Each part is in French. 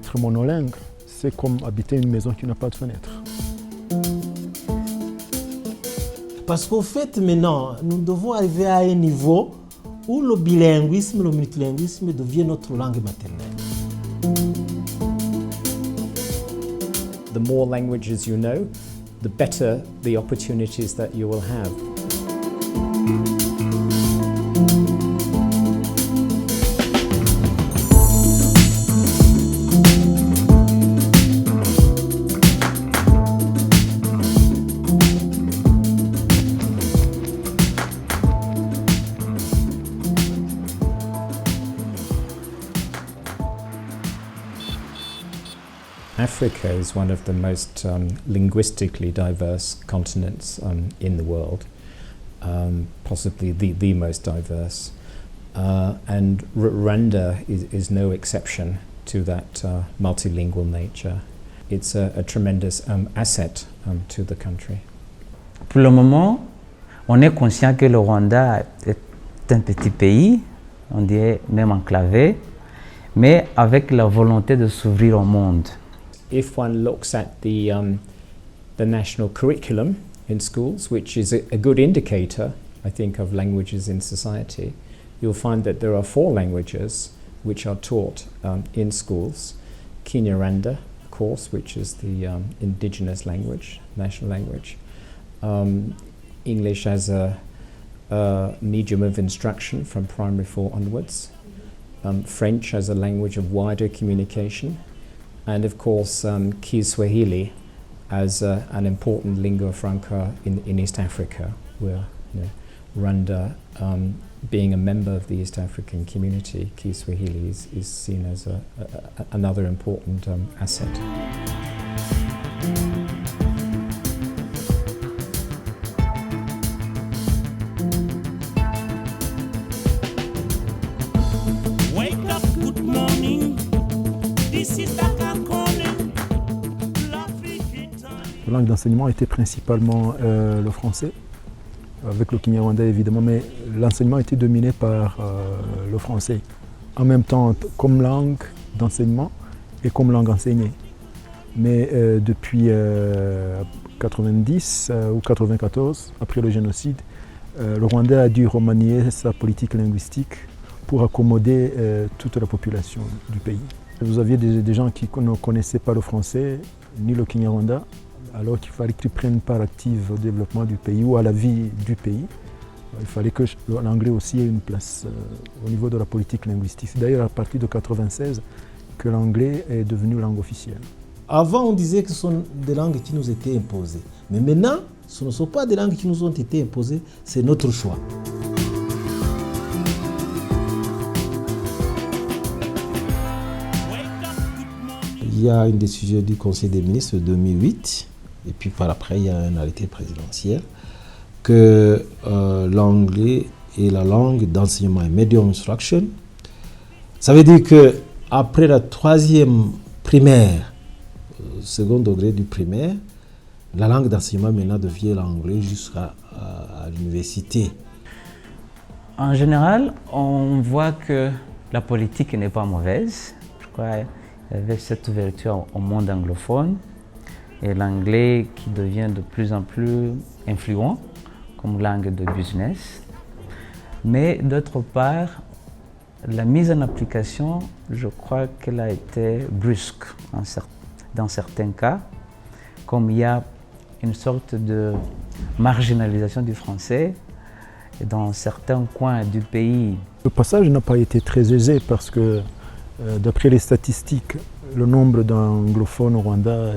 Être monolingue, c'est comme habiter une maison qui n'a pas de fenêtre. Parce qu'au fait, maintenant, nous devons arriver à un niveau où le bilinguisme, le multilinguisme devient notre langue maternelle. The more languages you know, the better the opportunities that you will have. Africa is one of the most linguistically diverse continents in the world, possibly the most diverse. And Rwanda is no exception to that multilingual nature. It's a tremendous asset to the country. Pour le moment, on est conscient que le Rwanda est un petit pays, on dirait même enclavé, mais avec la volonté de s'ouvrir au monde. If one looks at the national curriculum in schools, which is a good indicator, I think, of languages in society, you'll find that there are 4 languages which are taught in schools. Kinyarwanda, of course, which is the indigenous language, national language. English as a medium of instruction from primary 4 onwards. French as a language of wider communication. And of course, Kiswahili as an important lingua franca in East Africa, where Rwanda, being a member of the East African community, Kiswahili is seen as another important asset. Wake up, good morning. This is La langue d'enseignement était principalement le français, avec le Kinyarwanda évidemment, mais l'enseignement était dominé par le français. En même temps, comme langue d'enseignement et comme langue enseignée. Mais depuis 90 ou 94, après le génocide, le Rwanda a dû remanier sa politique linguistique pour accommoder toute la population du pays. Vous aviez des gens qui ne connaissaient pas le français ni le Kinyarwanda, alors qu'il fallait qu'ils prennent part active au développement du pays ou à la vie du pays. Il fallait que l'anglais aussi ait une place au niveau de la politique linguistique. C'est d'ailleurs à partir de 1996 que l'anglais est devenu langue officielle. Avant, on disait que ce sont des langues qui nous étaient imposées. Mais maintenant, ce ne sont pas des langues qui nous ont été imposées, c'est notre choix. Il y a une décision du Conseil des ministres de 2008, et puis par après, il y a un arrêté présidentiel, que l'anglais est la langue d'enseignement et medium instruction. Ça veut dire qu'après la 3e primaire, second degré du primaire, la langue d'enseignement maintenant devient l'anglais jusqu'à l'université. En général, on voit que la politique n'est pas mauvaise. Je crois qu'il y avait cette ouverture au monde anglophone et l'anglais qui devient de plus en plus influent comme langue de business. Mais d'autre part, la mise en application, je crois qu'elle a été brusque dans certains cas, comme il y a une sorte de marginalisation du français dans certains coins du pays. Le passage n'a pas été très aisé parce que, d'après les statistiques, le nombre d'anglophones au Rwanda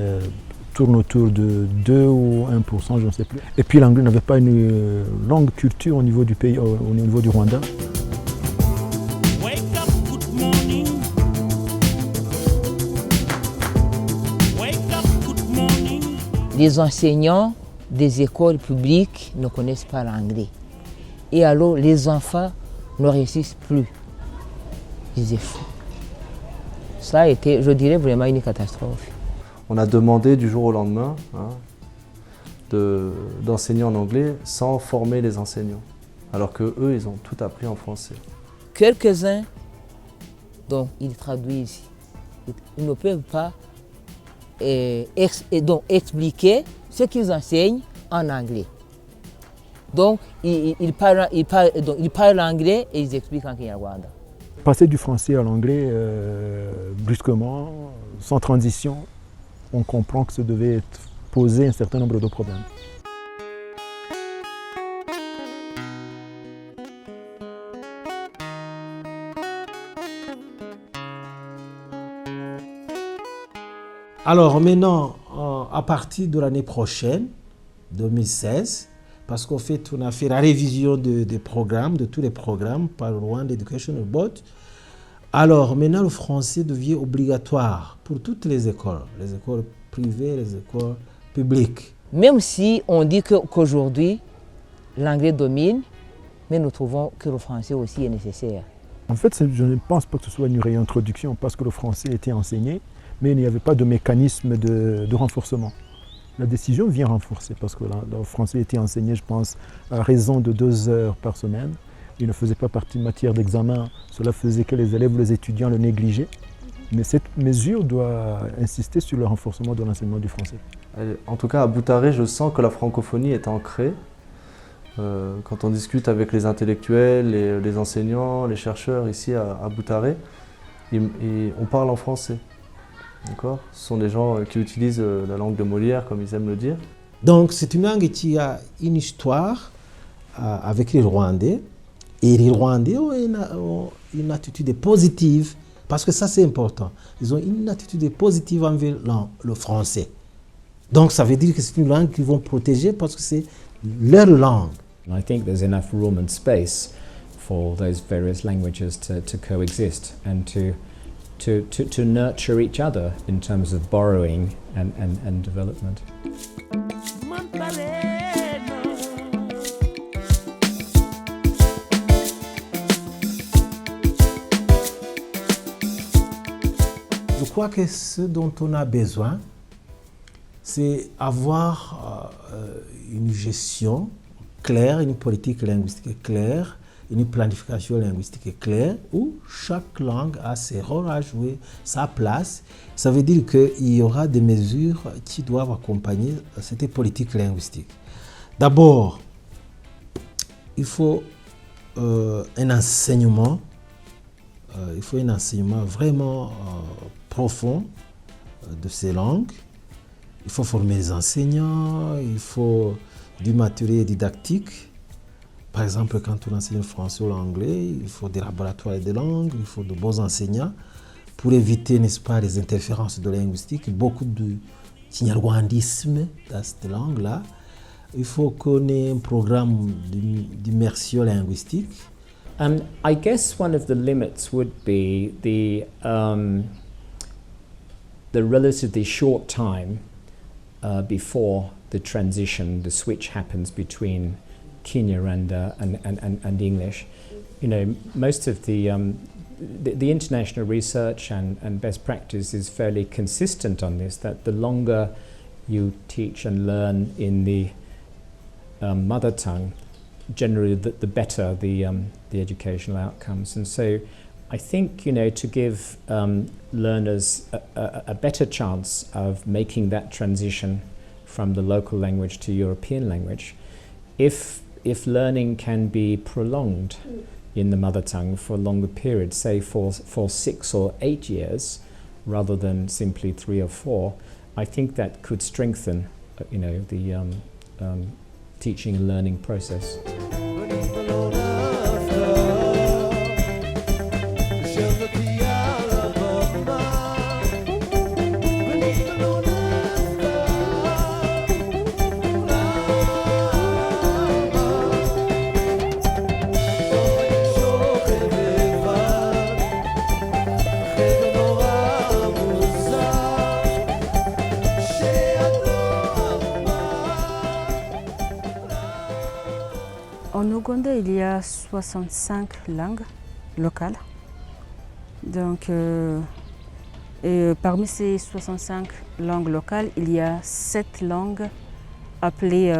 tourne autour de 2 ou 1%, je ne sais plus. Et puis l'anglais n'avait pas une longue culture au niveau du pays, au niveau du Rwanda. Les enseignants des écoles publiques ne connaissent pas l'anglais. Et alors les enfants ne réussissent plus. Ils échouent. Ça a été, je dirais, vraiment une catastrophe. On a demandé du jour au lendemain d'enseigner en anglais sans former les enseignants, alors qu'eux, ils ont tout appris en français. Quelques-uns, donc, ils traduisent Ils ne peuvent pas donc expliquer ce qu'ils enseignent en anglais. Donc, ils parlent anglais et ils expliquent en Kinyarwanda. Passer du français à l'anglais brusquement, sans transition, on comprend que ça devait poser un certain nombre de problèmes. Alors maintenant, à partir de l'année prochaine, 2016, parce qu'en fait, on a fait la révision des programmes, de tous les programmes par le Rwanda Education Board. Alors maintenant, le français devient obligatoire pour toutes les écoles privées, les écoles publiques. Même si on dit qu'aujourd'hui, l'anglais domine, mais nous trouvons que le français aussi est nécessaire. En fait, je ne pense pas que ce soit une réintroduction parce que le français était enseigné, mais il n'y avait pas de mécanisme de renforcement. La décision vient renforcer parce que le français était enseigné, je pense, à raison de 2 heures par semaine. Il ne faisait pas partie de matière d'examen, cela faisait que les élèves ou les étudiants le négligeaient. Mais cette mesure doit insister sur le renforcement de l'enseignement du français. En tout cas, à Boutaré, je sens que la francophonie est ancrée. Quand on discute avec les intellectuels, les enseignants, les chercheurs ici à Boutaré, on parle en français. D'accord ? Ce sont des gens qui utilisent la langue de Molière, comme ils aiment le dire. Donc c'est une langue qui a une histoire avec les Rwandais. Et les Rwandais ont une attitude positive, parce que ça c'est important. Ils ont une attitude positive envers le français. Donc ça veut dire que c'est une langue qu'ils vont protéger parce que c'est leur langue. And I think there's enough room and space for those various languages to coexist and to nurture each other in terms of borrowing and development. Je crois que ce dont on a besoin, c'est avoir une gestion claire, une politique linguistique claire, une planification linguistique claire, où chaque langue a ses rôles à jouer, sa place. Ça veut dire qu'il y aura des mesures qui doivent accompagner cette politique linguistique. D'abord, il faut un enseignement vraiment profond de ces langues. Il faut former les enseignants, il faut du matériel didactique. Par exemple, quand on enseigne le français ou l'anglais, il faut des laboratoires de langue, il faut de bons enseignants pour éviter, n'est-ce pas, les interférences de linguistique, beaucoup de kinyarwandisme dans cette langue-là. Il faut qu'on ait un programme d'immersion linguistique. I guess one of the limits would be the relatively short time before the transition, the switch happens between Kinyarwanda and English. You know, most of the international research and best practice is fairly consistent on this, that the longer you teach and learn in the mother tongue, generally the better the educational outcomes. And so I think, you know, to give learners a better chance of making that transition from the local language to European language, if learning can be prolonged in the mother tongue for a longer period, say for 6 or 8 years, rather than simply 3 or 4, I think that could strengthen, you know, the teaching and learning process. En Ouganda, il y a 65 langues locales. Donc, parmi ces 65 langues locales, il y a 7 langues appelées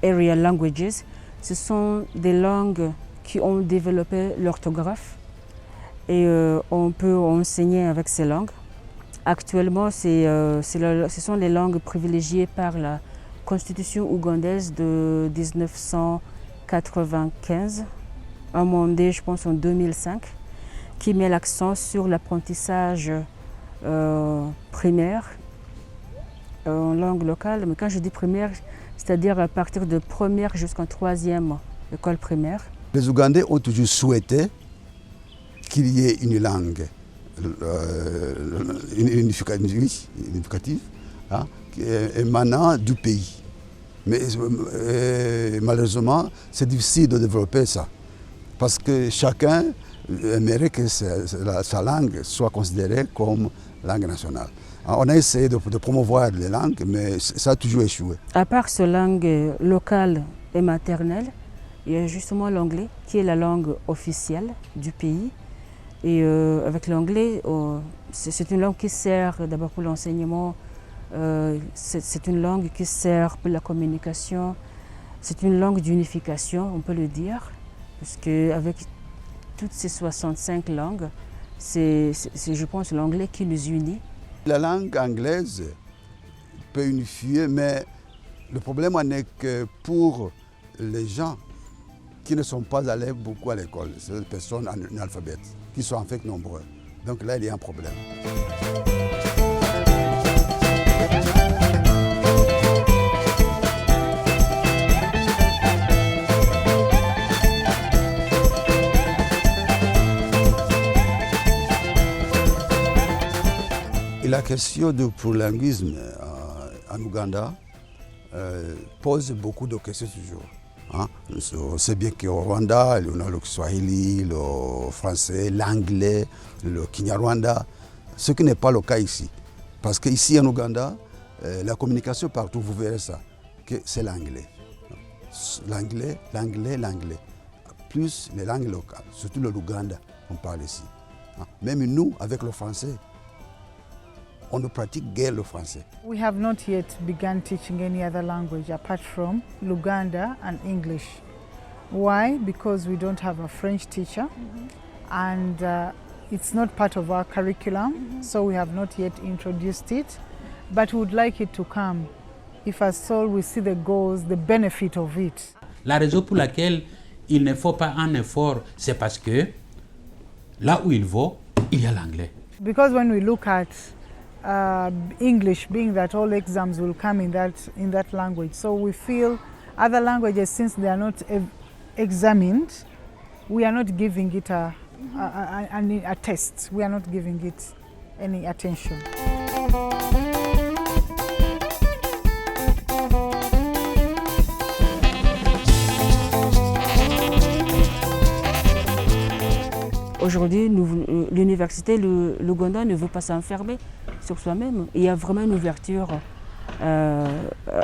area languages. Ce sont des langues qui ont développé l'orthographe et on peut enseigner avec ces langues. Actuellement, ce sont les langues privilégiées par la Constitution ougandaise de 1995, amendée, je pense, en 2005, qui met l'accent sur l'apprentissage primaire en langue locale. Mais quand je dis primaire, c'est-à-dire à partir de première jusqu'en troisième école primaire. Les Ougandais ont toujours souhaité qu'il y ait une langue unificative hein, émanant du pays. Mais malheureusement, c'est difficile de développer ça. Parce que chacun aimerait que sa langue soit considérée comme langue nationale. On a essayé de promouvoir les langues, mais ça a toujours échoué. À part cette langue locale et maternelle, il y a justement l'anglais, qui est la langue officielle du pays. Et avec l'anglais, c'est une langue qui sert d'abord pour l'enseignement, c'est une langue qui sert pour la communication, c'est une langue d'unification, on peut le dire, parce qu'avec toutes ces 65 langues, c'est je pense l'anglais qui nous unit. La langue anglaise peut unifier, mais le problème en est que pour les gens qui ne sont pas allés beaucoup à l'école, c'est des personnes analphabètes, qui sont en fait nombreux. Donc là, il y a un problème. Et la question du plurilinguisme en Ouganda pose beaucoup de questions toujours. Hein? On sait bien qu'au Rwanda, on a le Swahili, le français, l'anglais, le Kinyarwanda, ce qui n'est pas le cas ici. Parce qu'ici en Ouganda, la communication partout, vous verrez ça, que c'est l'anglais. L'anglais, l'anglais, l'anglais. Plus les langues locales, surtout le Luganda, on parle ici. Hein? Même nous, avec le français, on ne pratique guère le français. We have not yet begun teaching any other language apart from Luganda and English. Why? Because we don't have a French teacher and it's not part of our curriculum, so we have not yet introduced it, but we would like it to come. If as all we see the goals, the benefit of it. La raison pour laquelle il ne faut pas un effort, c'est parce que là où il va, il y a l'anglais. Because when we look at English, being that all exams will come in that language, so we feel other languages, since they are not examined, we are not giving it a test. We are not giving it any attention. Aujourd'hui, l'université, l'Ouganda ne veut pas s'enfermer sur soi-même. Il y a vraiment une ouverture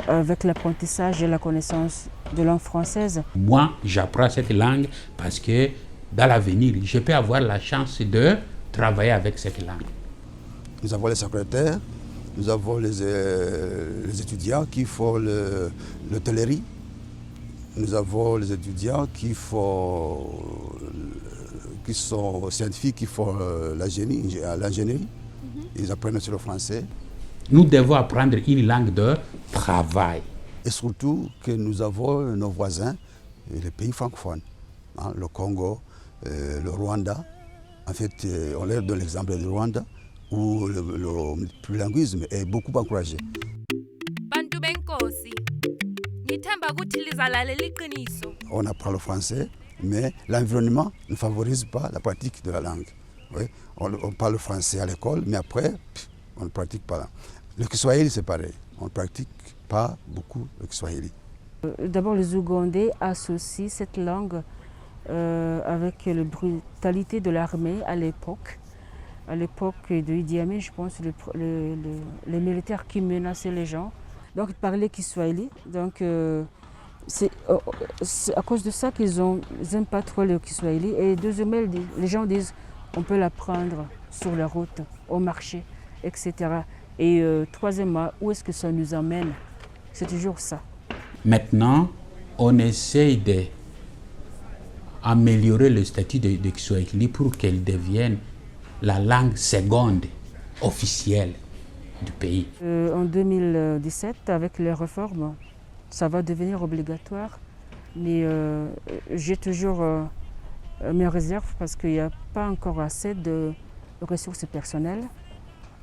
avec l'apprentissage et la connaissance de langue française. Moi, j'apprends cette langue parce que dans l'avenir, je peux avoir la chance de travailler avec cette langue. Nous avons les secrétaires, nous avons les étudiants qui font l'hôtellerie, nous avons les étudiants qui sont scientifiques, qui font l'ingénierie. Ils apprennent sur le français. Nous devons apprendre une langue de travail. Et surtout que nous avons nos voisins, les pays francophones, hein, le Congo, le Rwanda. En fait, on leur donne l'exemple du Rwanda, où le plurilinguisme est beaucoup encouragé. On apprend le français, mais l'environnement ne favorise pas la pratique de la langue. Oui, on parle le français à l'école, mais après, on ne pratique pas. Le Kiswahili, c'est pareil. On ne pratique pas beaucoup le Kiswahili. D'abord, les Ougandais associent cette langue avec la brutalité de l'armée à l'époque. À l'époque de Idi Amin, je pense, les militaires qui menaçaient les gens. Donc, ils parlaient Kiswahili. Donc, c'est à cause de ça qu'ils n'aiment pas trop le Kiswahili. Et deuxièmement, les gens disent on peut l'apprendre sur la route, au marché, etc. Et troisièmement, où est-ce que ça nous emmène? C'est toujours ça. Maintenant, on essaye d'améliorer le statut de Kiswahili pour qu'elle devienne la langue seconde officielle du pays. En 2017, avec les réformes, ça va devenir obligatoire. Mais j'ai toujours mes réserves parce qu'il n'y a pas encore assez de ressources personnelles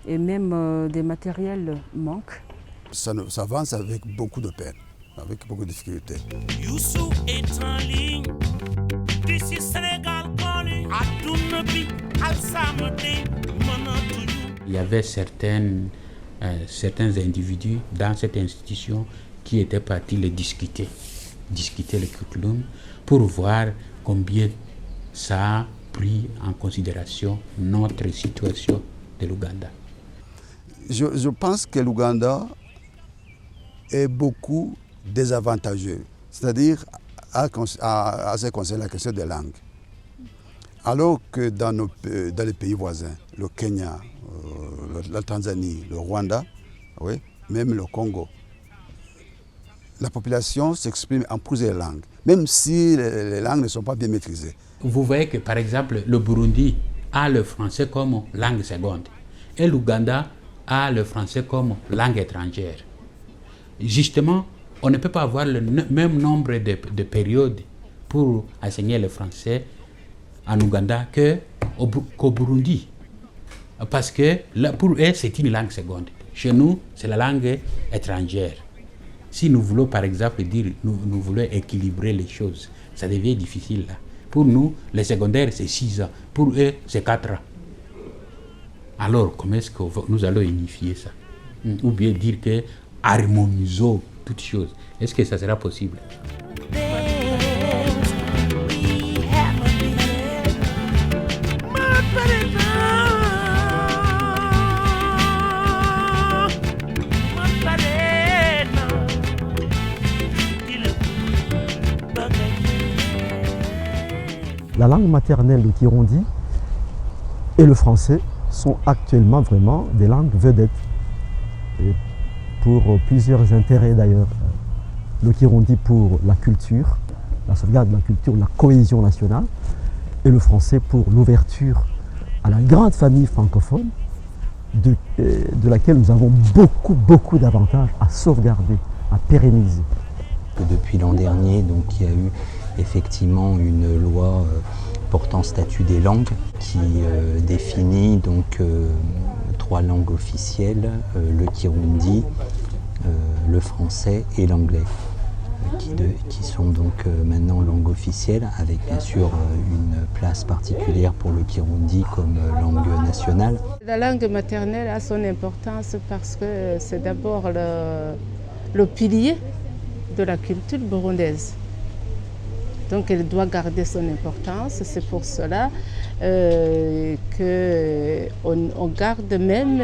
et même des matériels manquent. Ça avance avec beaucoup de peine, avec beaucoup de difficultés. Youssou est en ligne. D'ici Sénégal connu. Adounabi, Al-Samadi, Manatouyou. Il y avait certains individus dans cette institution qui étaient partis le discuter le curriculum pour voir combien ça a pris en considération notre situation de l'Ouganda. Je pense que l'Ouganda est beaucoup désavantageux, c'est-à-dire à ce qui concerne la question des langues. Alors que dans les pays voisins, le Kenya, la Tanzanie, le Rwanda, oui, même le Congo, la population s'exprime en plusieurs langues, même si les langues ne sont pas bien maîtrisées. Vous voyez que par exemple le Burundi a le français comme langue seconde et l'Ouganda a le français comme langue étrangère. Justement, on ne peut pas avoir le même nombre de périodes pour enseigner le français en Ouganda qu'au Burundi. Parce que là, pour eux, c'est une langue seconde. Chez nous, c'est la langue étrangère. Si nous voulons, par exemple, dire nous voulons équilibrer les choses, ça devient difficile là. Pour nous, les secondaires, c'est 6 ans. Pour eux, c'est 4 ans. Alors, comment est-ce que nous allons unifier ça? Ou bien dire que harmonisons toutes choses. Est-ce que ça sera possible? La langue maternelle du Kirundi et le français sont actuellement vraiment des langues vedettes. Et pour plusieurs intérêts d'ailleurs. Le Kirundi pour la culture, la sauvegarde de la culture, la cohésion nationale, et le français pour l'ouverture à la grande famille francophone de laquelle nous avons beaucoup d'avantages à sauvegarder, à pérenniser. Depuis l'an dernier, donc, il y a eu effectivement une loi portant statut des langues qui définit donc 3 langues officielles, le Kirundi, le français et l'anglais, qui sont donc maintenant langues officielles, avec bien sûr une place particulière pour le Kirundi comme langue nationale. La langue maternelle a son importance parce que c'est d'abord le pilier de la culture burundaise. Donc elle doit garder son importance. C'est pour cela qu'on garde même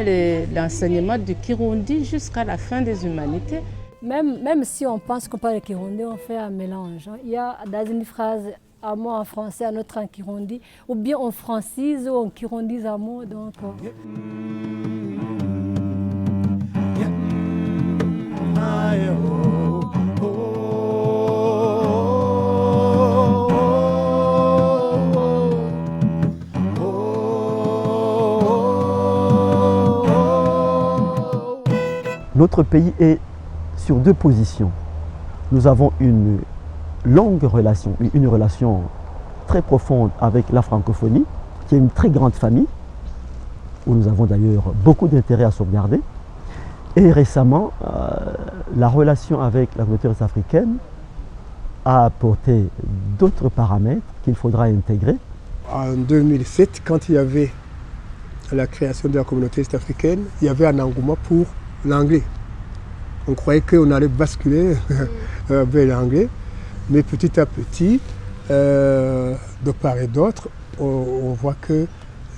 l'enseignement du Kirundi jusqu'à la fin des humanités. Même si on pense qu'on parle Kirundi, on fait un mélange. Il y a dans une phrase un mot en français, un autre en Kirundi, ou bien on francise ou on kirundise un mot. Donc, Notre pays est sur 2 positions. Nous avons une longue relation, une relation très profonde avec la francophonie, qui est une très grande famille, où nous avons d'ailleurs beaucoup d'intérêt à sauvegarder. Et récemment, la relation avec la communauté africaine a apporté d'autres paramètres qu'il faudra intégrer. En 2007, quand il y avait la création de la communauté africaine, il y avait un engouement pour l'anglais. On croyait qu'on allait basculer vers l'anglais, mais petit à petit, de part et d'autre, on voit que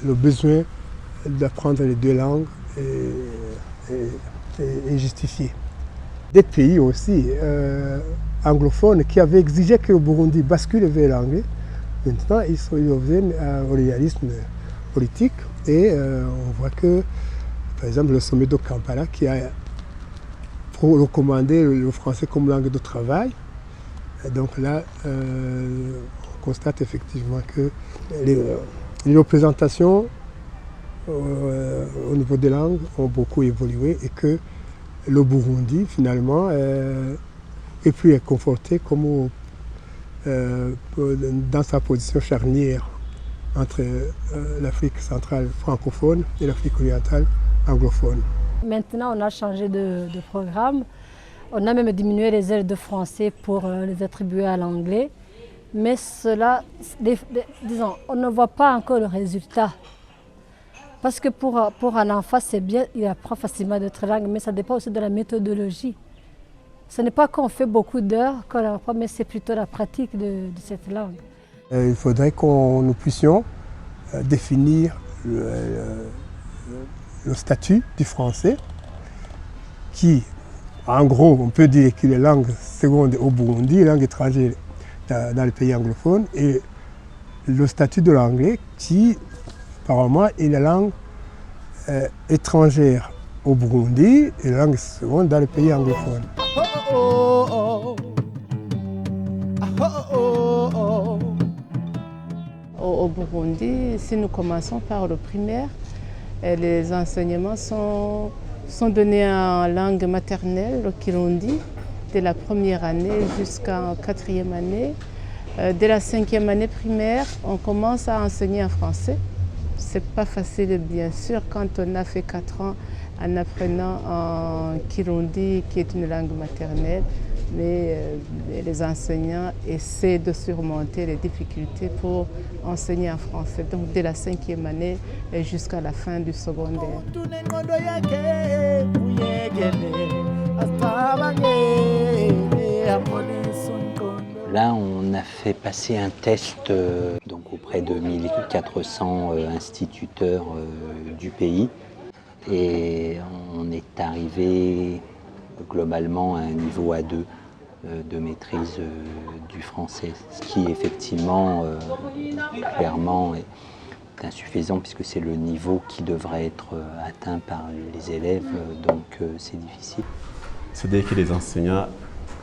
le besoin d'apprendre les 2 langues est justifié. Des pays aussi anglophones qui avaient exigé que le Burundi bascule vers l'anglais, maintenant ils reviennent au réalisme politique et on voit que, par exemple, le sommet de Kampala qui a recommandé le français comme langue de travail. Et donc là, on constate effectivement que les représentations au niveau des langues ont beaucoup évolué et que le Burundi finalement est plus conforté comme dans sa position charnière entre l'Afrique centrale francophone et l'Afrique orientale anglophone. Maintenant, on a changé de programme. On a même diminué les heures de français pour les attribuer à l'anglais. Mais cela, disons, on ne voit pas encore le résultat. Parce que pour un enfant, c'est bien, il apprend facilement d'autres langues, mais ça dépend aussi de la méthodologie. Ce n'est pas qu'on fait beaucoup d'heures qu'on apprend, mais c'est plutôt la pratique de cette langue. Il faudrait que nous puissions définir le statut du français qui, en gros, on peut dire qu'il est langue seconde au Burundi, langue étrangère dans les pays anglophones, et le statut de l'anglais qui, apparemment, est la langue étrangère au Burundi et la langue seconde dans les pays anglophones. Au Burundi, si nous commençons par le primaire, les enseignements sont donnés en langue maternelle, le kirundi, dès la première année jusqu'en 4e année. Dès la 5e année primaire, on commence à enseigner en français. C'est pas facile, bien sûr, quand on a fait 4 ans en apprenant en kirundi, qui est une langue maternelle, mais les enseignants essaient de surmonter les difficultés pour enseigner en français. Donc dès la 5e année jusqu'à la fin du secondaire. Là, on a fait passer un test donc auprès de 1400 instituteurs du pays et on est arrivé globalement à un niveau A2 de maîtrise du français, ce qui effectivement clairement est insuffisant puisque c'est le niveau qui devrait être atteint par les élèves, donc c'est difficile. C'est-à-dire que les enseignants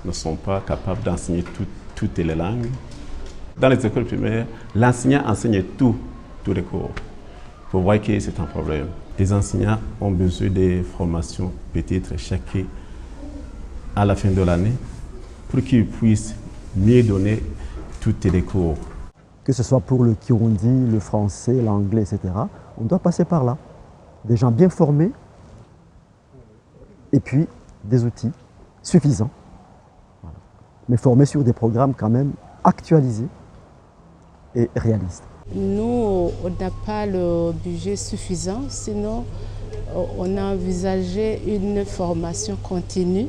ne sont pas capables d'enseigner toutes les langues. Dans les écoles primaires, l'enseignant enseigne tous les cours. Vous voyez que c'est un problème. Les enseignants ont besoin de formations peut-être chaque à la fin de l'année pour qu'ils puissent mieux donner toutes les cours. Que ce soit pour le kirundi, le français, l'anglais, etc., on doit passer par là. Des gens bien formés et puis des outils suffisants. Voilà. Mais formés sur des programmes quand même actualisés et réalistes. Nous, on n'a pas le budget suffisant, sinon on a envisagé une formation continue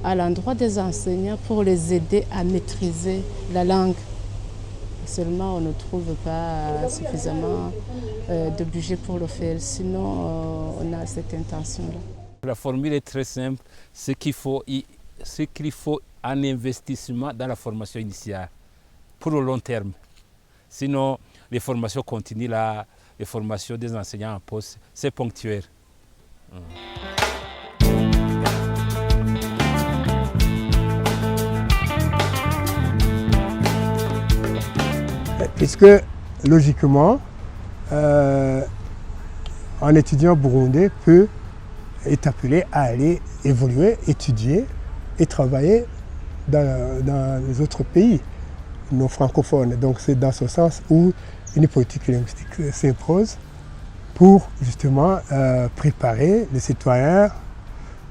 à l'endroit des enseignants pour les aider à maîtriser la langue. Seulement, on ne trouve pas suffisamment de budget pour le faire, sinon on a cette intention-là. La formule est très simple, ce qu'il faut un investissement dans la formation initiale pour le long terme. Sinon, les formations continues, les formations des enseignants en poste, c'est ponctuel. Puisque, logiquement, un étudiant burundais est appelé à aller évoluer, étudier et travailler dans les autres pays non francophones. Donc c'est dans ce sens où une politique linguistique s'impose pour justement préparer les citoyens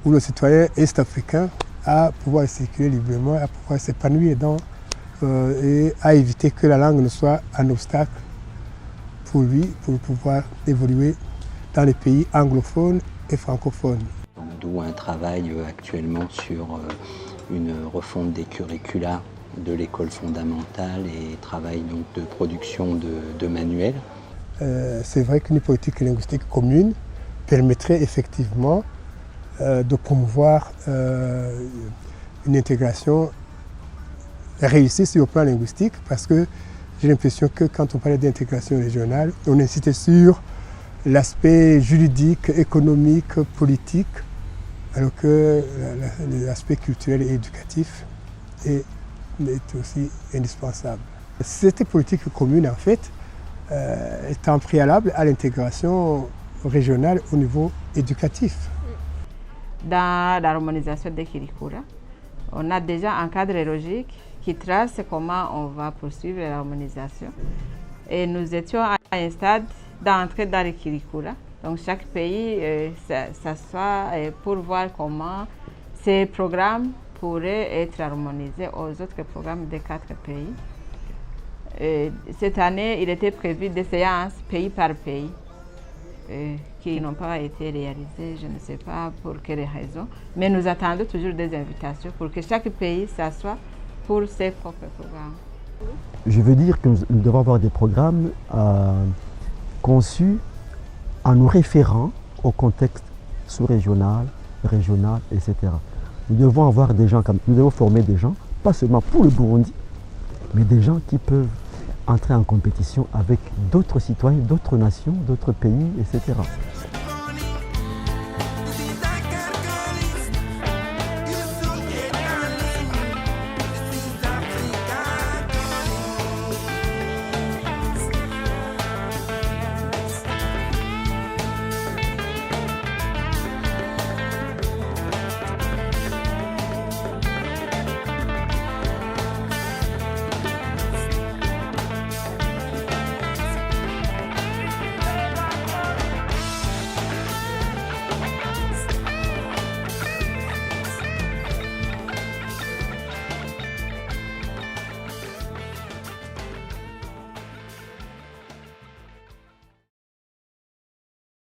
ou le citoyen est-africain à pouvoir circuler librement, à pouvoir s'épanouir et à éviter que la langue ne soit un obstacle pour lui, pour pouvoir évoluer dans les pays anglophones et francophones. D'où un travail actuellement sur une refonte des curricula de l'école fondamentale et travail donc de production de manuels. C'est vrai qu'une politique linguistique commune permettrait effectivement de promouvoir une intégration réussie sur le plan linguistique, parce que j'ai l'impression que quand on parlait d'intégration régionale, on insistait sur l'aspect juridique, économique, politique, alors que l'aspect culturel et éducatif est aussi indispensable. Cette politique commune, en fait, est un préalable à l'intégration régional, au niveau éducatif. Dans l'harmonisation des curricula, on a déjà un cadre logique qui trace comment on va poursuivre l'harmonisation. Et nous étions à un stade d'entrée dans les curricula. Donc chaque pays s'assoit pour voir comment ces programmes pourraient être harmonisés aux autres programmes des 4 pays. Et cette année, il était prévu des séances pays par pays qui n'ont pas été réalisées, je ne sais pas pour quelles raisons, mais nous attendons toujours des invitations pour que chaque pays s'assoie pour ses propres programmes. Je veux dire que nous devons avoir des programmes conçus en nous référant au contexte sous-régional, régional, etc. Nous devons avoir des gens, nous devons former des gens, pas seulement pour le Burundi, mais des gens qui peuvent entrer en compétition avec d'autres citoyens, d'autres nations, d'autres pays, etc.